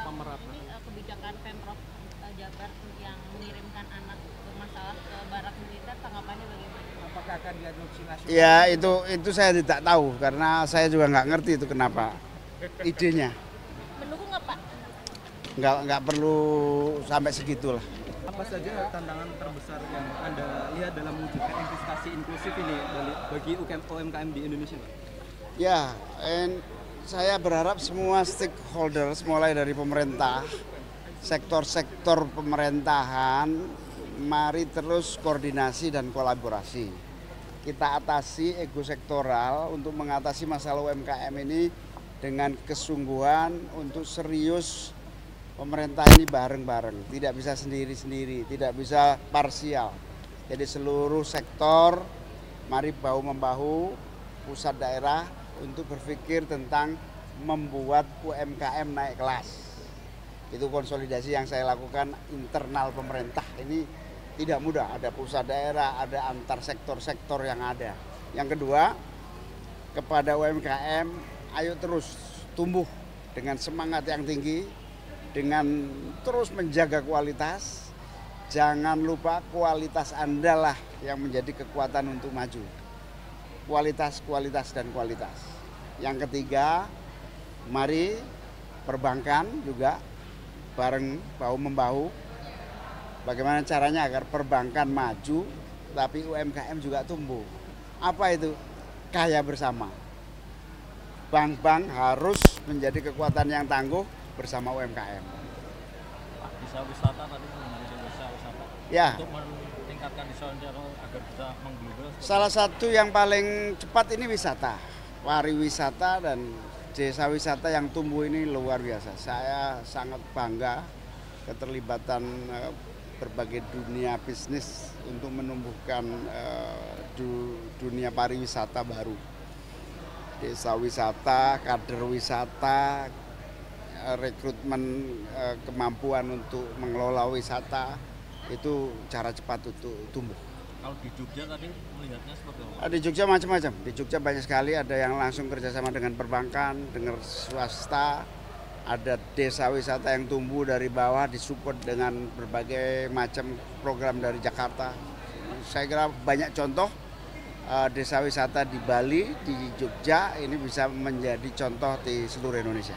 Ini kebijakan Pemprov Jabar yang mengirimkan anak bermasalah ke barak militer, tanggapannya bagaimana? Apakah akan diadopsi nasional? Ya itu saya tidak tahu karena saya juga nggak ngerti itu kenapa idenya. Mendukung nggak Pak? Nggak perlu sampai segitulah. Apa saja tantangan terbesar yang Anda lihat dalam mewujudkan investasi inklusif ini bagi UMKM di Indonesia, Pak? Ya, saya berharap semua stakeholders mulai dari pemerintah, sektor-sektor pemerintahan, mari terus koordinasi dan kolaborasi. Kita atasi ego sektoral untuk mengatasi masalah UMKM ini dengan kesungguhan untuk serius. Pemerintah ini bareng-bareng, tidak bisa sendiri-sendiri, tidak bisa parsial. Jadi seluruh sektor mari bahu-membahu, pusat daerah untuk berpikir tentang membuat UMKM naik kelas. Itu konsolidasi yang saya lakukan internal pemerintah. Ini tidak mudah, ada pusat daerah, ada antar sektor-sektor yang ada. Yang kedua, kepada UMKM, ayo terus tumbuh dengan semangat yang tinggi, dengan terus menjaga kualitas. Jangan lupa kualitas Anda lah yang menjadi kekuatan untuk maju. Kualitas, kualitas, dan kualitas. Yang ketiga, mari perbankan juga bareng bahu-membahu. Bagaimana caranya agar perbankan maju, tapi UMKM juga tumbuh. Apa itu? Kaya bersama. Bank-bank harus menjadi kekuatan yang tangguh bersama UMKM. Pak, desa wisata tadi mengenai desa wisata. Ya. Untuk meningkatkan desa wisata agar bisa mengglobal. Salah satu yang paling cepat ini wisata, pariwisata dan desa wisata yang tumbuh ini luar biasa. Saya sangat bangga keterlibatan berbagai dunia bisnis untuk menumbuhkan dunia pariwisata baru. Desa wisata, kader wisata, rekrutmen kemampuan untuk mengelola wisata itu cara cepat untuk tumbuh. Kalau di Jogja tadi melihatnya seperti apa? Di Jogja macam-macam. Di Jogja banyak sekali, ada yang langsung kerjasama dengan perbankan, dengan swasta, ada desa wisata yang tumbuh dari bawah disupport dengan berbagai macam program dari Jakarta. Saya kira banyak contoh desa wisata di Bali, di Jogja ini bisa menjadi contoh di seluruh Indonesia.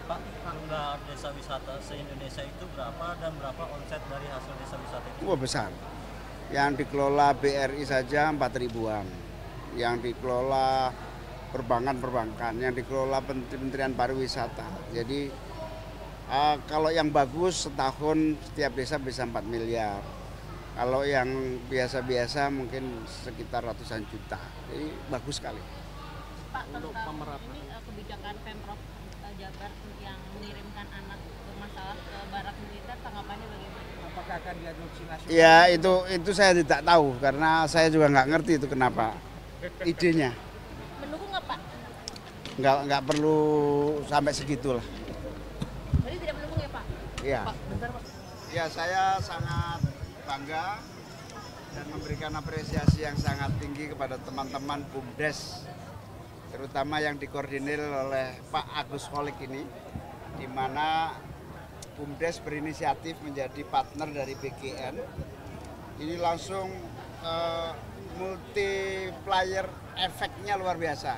Pak, jumlah desa wisata se-Indonesia itu berapa dan berapa omset dari hasil desa wisata itu? Wah, besar. Yang dikelola BRI saja 4.000-an. Yang dikelola perbankan, yang dikelola Kementerian Pariwisata. Jadi kalau yang bagus setahun setiap desa bisa 4 miliar. Kalau yang biasa-biasa mungkin sekitar ratusan juta. Jadi bagus sekali. Pak, Untuk tentang pemerataan. ini kebijakan Pemprov Jabar yang mengirimkan anak bermasalah ke barak militer, tanggapannya bagaimana? Apakah akan diadopsi nasional? Ya itu saya tidak tahu karena saya juga nggak ngerti itu kenapa idenya. Mendukung nggak Pak? Nggak perlu sampai segitulah. Berarti tidak mendukung ya Pak? Iya. Pak, bentar Pak. Ya saya sangat bangga dan memberikan apresiasi yang sangat tinggi kepada teman-teman BUMDes, terutama yang dikoordinir oleh Pak Agus Holik ini, di mana BUMDes berinisiatif menjadi partner dari BGN. Ini langsung multiplier efeknya luar biasa.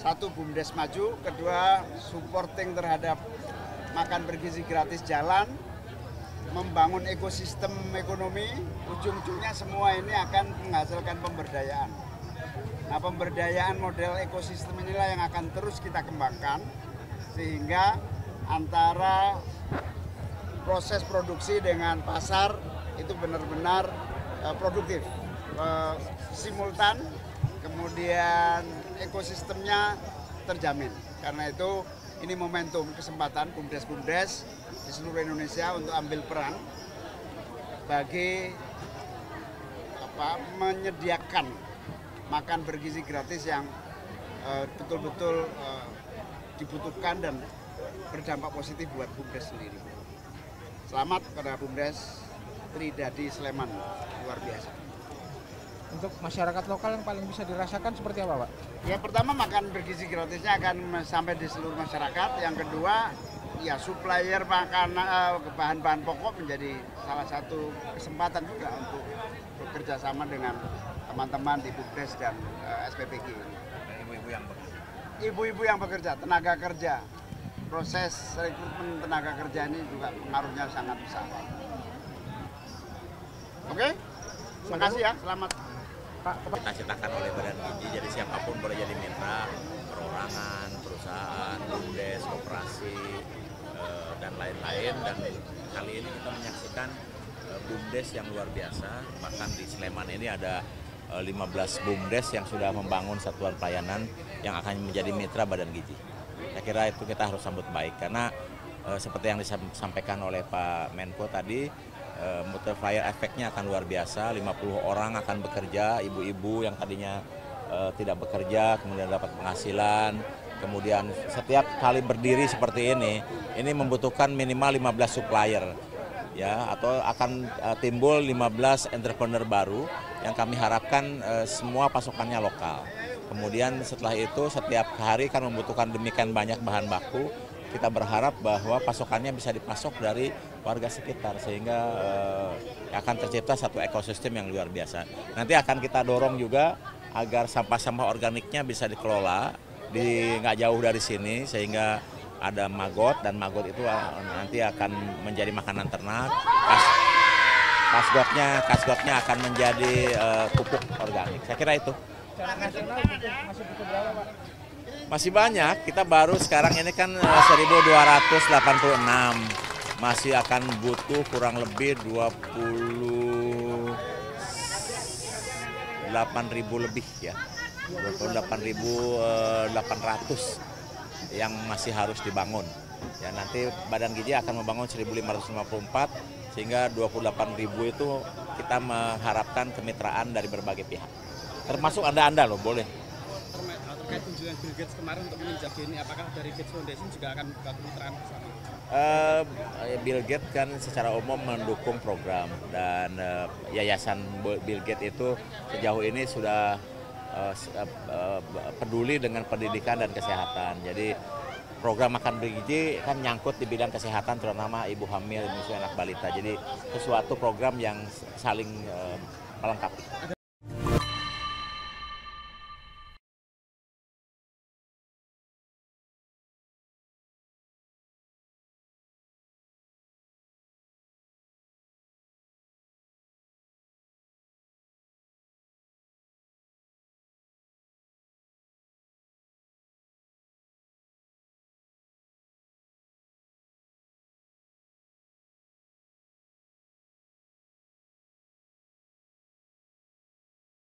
Satu, BUMDes maju, kedua supporting terhadap makan bergizi gratis jalan, membangun ekosistem ekonomi, ujung-ujungnya semua ini akan menghasilkan pemberdayaan. Nah, pemberdayaan model ekosistem inilah yang akan terus kita kembangkan sehingga antara proses produksi dengan pasar itu benar-benar produktif, simultan, kemudian ekosistemnya terjamin. Karena itu ini momentum kesempatan BUMDes di seluruh Indonesia untuk ambil peran bagi menyediakan makan bergizi gratis yang betul-betul dibutuhkan dan berdampak positif buat BUMDes sendiri. Selamat kepada BUMDes Tridadi Sleman, luar biasa. Untuk masyarakat lokal yang paling bisa dirasakan seperti apa, Pak? Ya, pertama makan bergizi gratisnya akan sampai di seluruh masyarakat. Yang kedua, ya supplier makanan bahan-bahan pokok menjadi salah satu kesempatan juga untuk bekerja sama dengan teman-teman di BUMDes dan SPPG. Ibu-ibu yang bekerja, tenaga kerja, proses rekrutmen tenaga kerja ini juga pengaruhnya sangat besar. Oke, terima kasih ya, selamat. Kita ciptakan oleh Badan Gizi, jadi siapapun boleh jadi mitra, perorangan, perusahaan, BUMDes, koperasi, dan lain-lain. Dan kali ini kita menyaksikan BUMDes yang luar biasa, bahkan di Sleman ini ada 15 BUMDes yang sudah membangun satuan pelayanan yang akan menjadi mitra Badan Gizi. Saya kira itu kita harus sambut baik, karena seperti yang disampaikan oleh Pak Menko tadi, multiplier efeknya akan luar biasa. 50 orang akan bekerja, ibu-ibu yang tadinya tidak bekerja kemudian dapat penghasilan. Kemudian setiap kali berdiri seperti ini membutuhkan minimal 15 supplier, ya, atau akan timbul 15 entrepreneur baru yang kami harapkan semua pasokannya lokal. Kemudian setelah itu setiap hari kan membutuhkan demikian banyak bahan baku. Kita berharap bahwa pasokannya bisa dipasok dari warga sekitar, sehingga akan tercipta satu ekosistem yang luar biasa. Nanti akan kita dorong juga agar sampah-sampah organiknya bisa dikelola nggak jauh dari sini, sehingga ada maggot, dan maggot itu nanti akan menjadi makanan ternak. Kasgotnya akan menjadi pupuk organik. Saya kira itu. Masih banyak, kita baru sekarang ini kan 1286, masih akan butuh kurang lebih 28.000 lebih ya, 28.800 yang masih harus dibangun. Ya, nanti Badan Gizi akan membangun 1.554, sehingga 28.000 itu kita mengharapkan kemitraan dari berbagai pihak. Termasuk Anda loh, boleh. Terkait kunjungan Bill Gates kemarin untuk meninjau ini, apakah dari Gates Foundation juga akan membuka kemitraan bersama? Bill Gates kan secara umum mendukung program, dan yayasan Bill Gates itu sejauh ini sudah peduli dengan pendidikan dan kesehatan. Jadi program makan bergizi kan nyangkut di bidang kesehatan, terutama ibu hamil, menyusui anak balita. Jadi sesuatu program yang saling melengkapi.